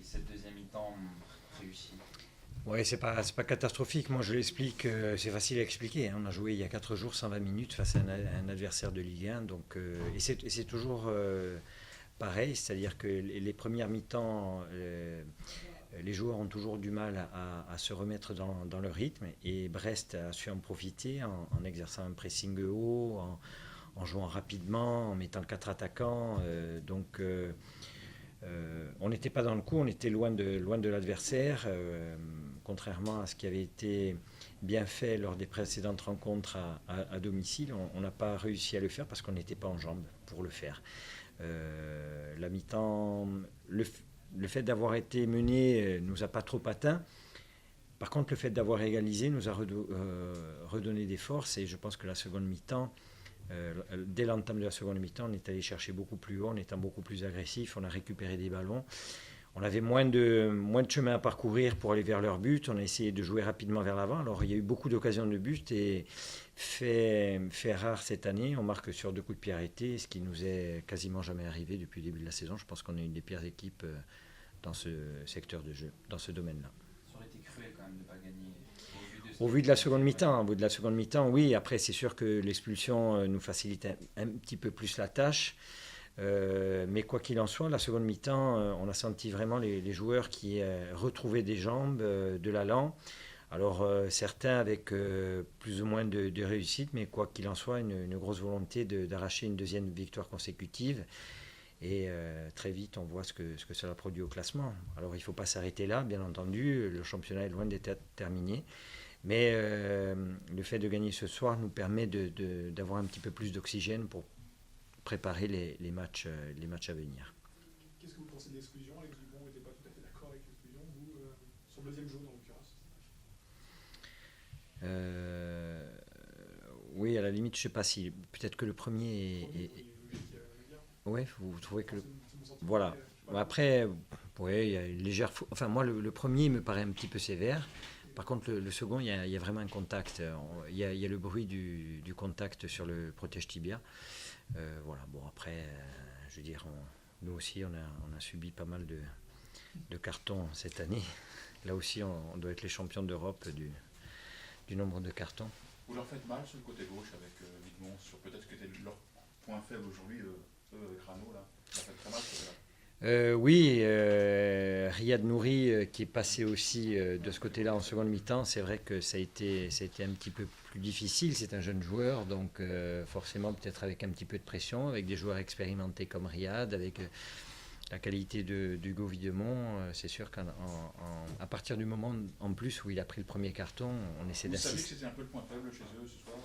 cette deuxième mi-temps réussie? Ouais, c'est pas catastrophique. Moi, je l'explique, c'est facile à expliquer, hein. On a joué il y a 4 jours 120 minutes face à un adversaire de Ligue 1. Donc, et c'est toujours pareil, c'est-à-dire que les premières mi-temps, les joueurs ont toujours du mal à se remettre dans le rythme. Et Brest a su en profiter en exerçant un pressing haut, en jouant rapidement, en mettant 4 attaquants. On n'était pas dans le coup, on était loin de l'adversaire, contrairement à ce qui avait été bien fait lors des précédentes rencontres à domicile. On n'a pas réussi à le faire parce qu'on n'était pas en jambes pour le faire. La mi-temps, le fait d'avoir été mené nous a pas trop atteint. Par contre, le fait d'avoir égalisé nous a redonné des forces et je pense que la seconde mi-temps, dès l'entame de la seconde mi-temps, on est allé chercher beaucoup plus haut, en étant beaucoup plus agressif, on a récupéré des ballons. On avait moins de chemin à parcourir pour aller vers leur but, on a essayé de jouer rapidement vers l'avant. Alors il y a eu beaucoup d'occasions de but et fait rare cette année, on marque sur 2 coups de pied arrêtés, ce qui nous est quasiment jamais arrivé depuis le début de la saison. Je pense qu'on est une des pires équipes dans ce secteur de jeu, dans ce domaine-là. Ça aurait été cruel quand même de ne pas gagner Au vu de la seconde mi-temps, oui. Après, c'est sûr que l'expulsion nous facilite un petit peu plus la tâche. Mais quoi qu'il en soit, la seconde mi-temps, on a senti vraiment les joueurs qui retrouvaient des jambes, de l'allant. Alors certains avec plus ou moins de réussite, mais quoi qu'il en soit, une grosse volonté d'arracher une deuxième victoire consécutive. Et très vite, on voit ce que cela produit au classement. Alors il ne faut pas s'arrêter là, bien entendu. Le championnat est loin d'être terminé. Mais le fait de gagner ce soir nous permet d'avoir un petit peu plus d'oxygène pour préparer les matchs à venir. Qu'est-ce que vous pensez de l'exclusion? Alex Dubon n'était pas tout à fait d'accord avec l'exclusion, vous, sur le deuxième jaune en l'occurrence. Oui, à la limite, je ne sais pas si. Peut-être que le premier est. Oui, vous trouvez que. Voilà. Après, oui, il y a une légère. Enfin, moi, le premier me paraît un petit peu sévère. Par contre, le second, il y a vraiment un contact. Il y a le bruit du contact sur le protège tibia. Voilà. Bon, après, je veux dire, nous aussi, on a subi pas mal de cartons cette année. Là aussi, on doit être les champions d'Europe du nombre de cartons. Vous leur faites mal sur le côté gauche avec Vigmont, sur peut-être ce qui était leur point faible aujourd'hui, avec Rano, là. Ça fait très mal, oui, Riyad Nouri qui est passé aussi de ce côté-là en seconde mi-temps, c'est vrai que ça a été un petit peu plus difficile. C'est un jeune joueur, donc forcément peut-être avec un petit peu de pression, avec des joueurs expérimentés comme Riyad, avec la qualité d'Hugo Videmont. C'est sûr qu'à partir du moment en plus où il a pris le premier carton, on essaie d'assister. Vous saviez que c'était un peu le point faible chez eux ce soir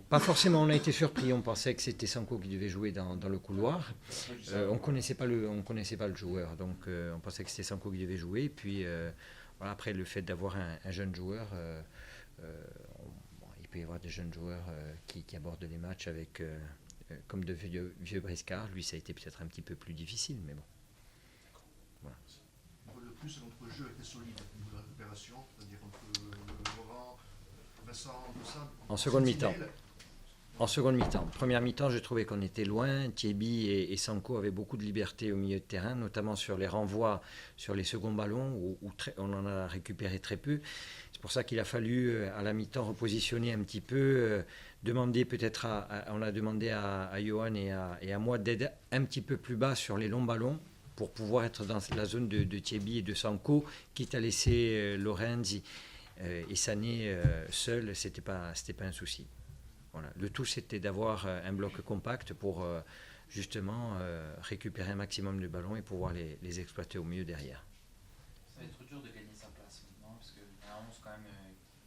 Pas forcément, on a été surpris, on pensait que c'était Sanko qui devait jouer dans le couloir. On connaissait pas le joueur, donc on pensait que c'était Sanko qui devait jouer. Et puis voilà, après le fait d'avoir un jeune joueur, il peut y avoir des jeunes joueurs qui abordent les matchs avec comme de vieux briscards. Lui, ça a été peut-être un petit peu plus difficile, mais bon. Voilà. Le plus de notre jeu était solide au niveau de la récupération, c'est-à-dire entre Laurent, Vincent, tout ça. En seconde mi-temps. En seconde mi-temps. Première mi-temps, je trouvais qu'on était loin. Thiebi et Sanko avaient beaucoup de liberté au milieu de terrain, notamment sur les renvois, sur les seconds ballons, où on en a récupéré très peu. C'est pour ça qu'il a fallu, à la mi-temps, repositionner un petit peu, demander peut-être on a demandé à Johan et à moi d'aider un petit peu plus bas sur les longs ballons pour pouvoir être dans la zone de Thiebi et de Sanko, quitte à laisser Lorenzi et Sané seuls, c'était pas un souci. Voilà. Le tout, c'était d'avoir un bloc compact pour justement récupérer un maximum de ballons et pouvoir les exploiter au mieux derrière. Ça va être dur de gagner sa place maintenant, parce qu'il y a un 11 quand même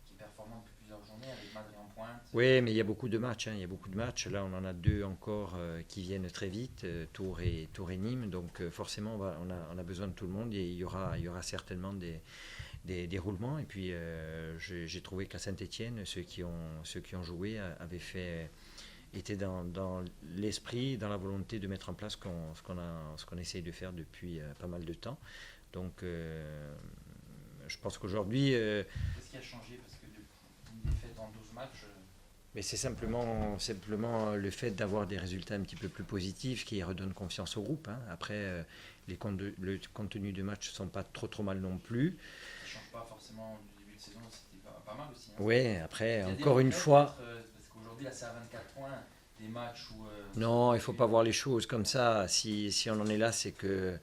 qui est performant depuis plusieurs journées, avec Madrid en pointe. Oui, mais il y a beaucoup de matchs. Il y a beaucoup de matchs. Là, on en a 2 encore qui viennent très vite, Tours et Nîmes. Donc forcément, on a besoin de tout le monde et il y aura certainement des roulements. Et puis j'ai trouvé qu'à Saint-Étienne, ceux qui ont joué étaient dans l'esprit, dans la volonté de mettre en place ce qu'on essaye de faire depuis pas mal de temps. Donc je pense qu'aujourd'hui... Qu'est-ce qui a changé? Parce que une défaite en 12 matchs, Mais c'est simplement le fait d'avoir des résultats un petit peu plus positifs qui redonnent confiance au groupe, hein. Après, le contenu de match ne sont pas trop mal non plus. Ça ne change pas forcément du début de saison, c'était pas mal aussi. Hein. Oui, après, Il y a des encore une regrets, fois... parce qu'aujourd'hui, là, c'est à 24 points, des matchs où... Non, il ne faut pas voir les choses comme ça. Si on en est là, c'est que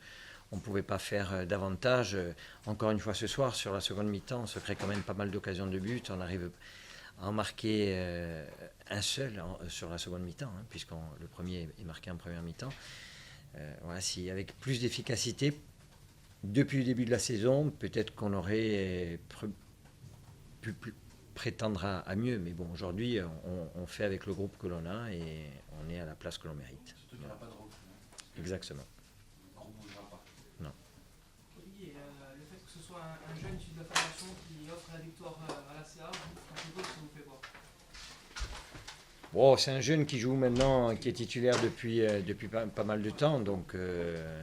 on ne pouvait pas faire davantage. Encore une fois, ce soir, sur la seconde mi-temps, on se crée quand même pas mal d'occasions de but. On arrive à en marquer un seul sur la seconde mi-temps, hein, puisque le premier est marqué en première mi-temps. Voilà, si avec plus d'efficacité, depuis le début de la saison, peut-être qu'on aurait pu prétendre à mieux. Mais bon, aujourd'hui, on fait avec le groupe que l'on a et on est à la place que l'on mérite. Surtout qu'il n'y aura pas de recul. Exactement. Le groupe ne bougera pas. Olivier, le fait que ce soit un jeune issu de la formation qui offre la victoire à la CA, ça vous fait quoi? Bon, c'est un jeune qui joue maintenant, qui est titulaire depuis pas mal de temps, donc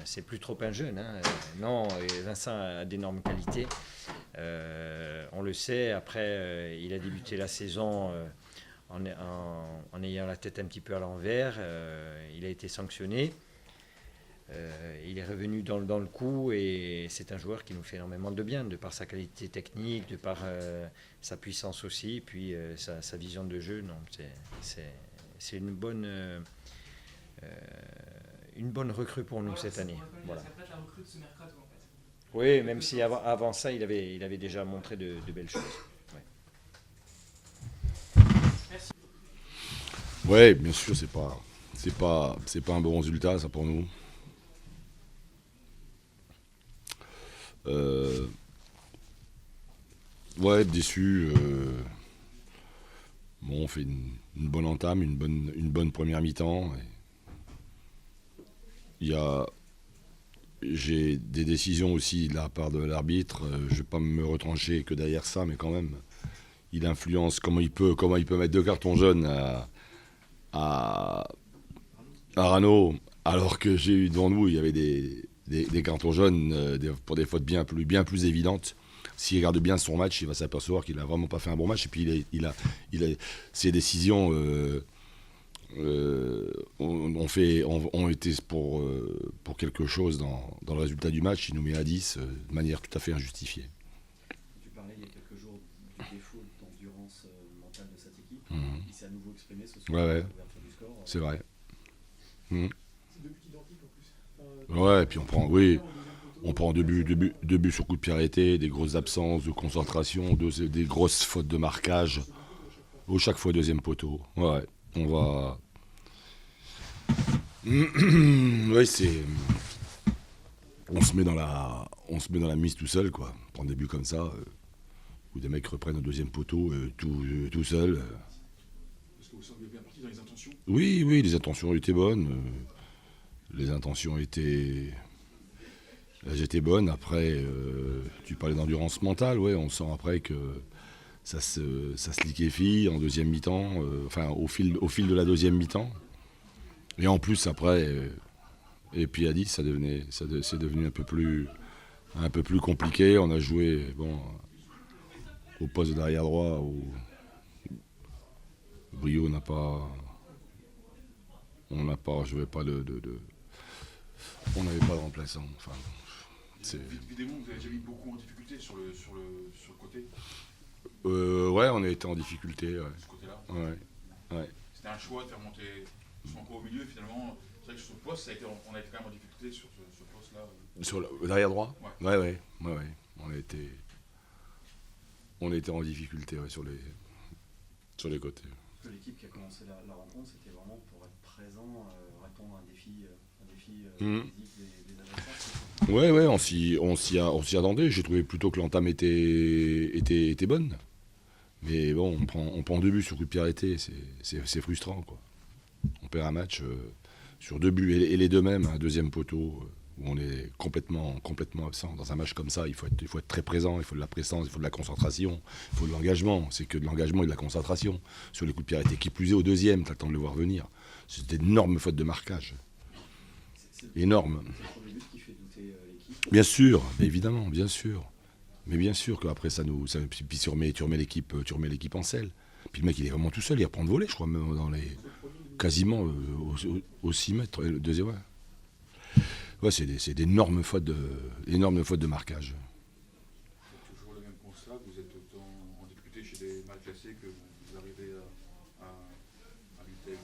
c'est plus trop un jeune, hein. Non, et Vincent a d'énormes qualités. On le sait, après, il a débuté la saison en ayant la tête un petit peu à l'envers. Il a été sanctionné. Il est revenu dans le coup et c'est un joueur qui nous fait énormément de bien, de par sa qualité technique, de par sa puissance aussi, puis sa vision de jeu. Non, c'est une bonne recrue pour nous cette année. Voilà. C'est peut-être la recrue de ce mercato en fait. Oui, même si avant ça, il avait déjà montré de belles choses. Ouais, bien sûr, c'est pas un bon résultat ça pour nous. Ouais, déçu. Bon, on fait une bonne entame, une bonne première mi-temps. J'ai des décisions aussi de la part de l'arbitre. Je vais pas me retrancher que derrière ça, mais quand même, il influence comment il peut mettre 2 cartons jaunes à Rano, alors que j'ai eu devant nous, il y avait des cartons jaunes pour des fautes bien plus évidentes. S'il regarde bien son match, il va s'apercevoir qu'il n'a vraiment pas fait un bon match. Et puis ses décisions ont été pour quelque chose dans le résultat du match. Il nous met à 10 de manière tout à fait injustifiée. Tu parlais il y a quelques jours du défaut d'endurance mentale de cette équipe. Il s'est à nouveau exprimé ce soir Ouais. à l'ouverture du score. C'est vrai. C'est 2 buts identiques en plus. Ouais, et puis on prend 2 buts sur coup de pied arrêté, des grosses absences de concentration, des grosses fautes de marquage. Chaque fois deuxième poteau. Ouais, on va... Ouais, on se met dans la mise tout seul, quoi. Prendre des buts comme ça, où des mecs reprennent au deuxième poteau tout seul. Est-ce que vous semblez bien parti dans les intentions? Oui, les intentions étaient bonnes. Les intentions étaient bonnes. Après, tu parlais d'endurance mentale, ouais, on sent après que ça se liquéfie en deuxième mi-temps, au fil de la deuxième mi-temps. Et en plus, après, et puis à 10, c'est devenu un peu plus compliqué. On a joué au poste d'arrière droit où Brio on n'avait pas de remplaçant. Enfin, Évidemment, vous avez déjà mis beaucoup en difficulté sur le côté. Ouais, on a été en difficulté. Ouais. De ce côté-là. Ouais. C'était un choix de faire monter Franco au milieu. Finalement, c'est vrai que sur ce poste, on a été quand même en difficulté sur ce poste-là. Sur l'arrière droit. Ouais. Ouais. On a été en difficulté sur les côtés. Parce que l'équipe qui a commencé la rencontre, c'était vraiment pour être présent, répondre à un défi physique des adversaires. Ouais, on s'y attendait. J'ai trouvé plutôt que l'entame était bonne. Mais bon, on prend 2 buts sur coup de pied arrêté, c'est frustrant, quoi. On perd un match sur 2 buts et les deux mêmes, un deuxième poteau où on est complètement absent. Dans un match comme ça, il faut être très présent, il faut de la présence, il faut de la concentration, il faut de l'engagement. C'est que de l'engagement et de la concentration sur les coups de pied arrêtés. Qui plus est au deuxième, tu as le temps de le voir venir. C'est une énorme faute de marquage. Énorme. C'est le premier but qui fait douter l'équipe. Bien sûr, évidemment, bien sûr. Mais bien sûr qu'après, puis tu remets l'équipe en selle. Puis le mec, il est vraiment tout seul, il reprend le volet, je crois, même dans les. Quasiment au 6 mètres, le deuxième. Ouais, c'est d'énormes fautes de marquage. C'est toujours le même constat, vous êtes autant en difficulté chez les mal classés que vous arrivez à lutter avec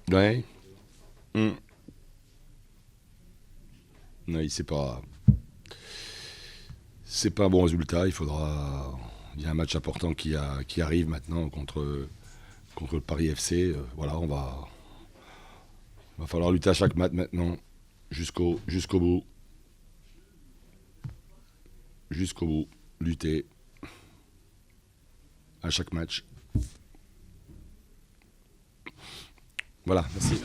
des. Ouais. Oui, c'est pas un bon résultat. Il y a un match important qui arrive maintenant contre le Paris FC. Voilà, va falloir lutter à chaque match maintenant jusqu'au bout. Jusqu'au bout, lutter à chaque match. Voilà, merci.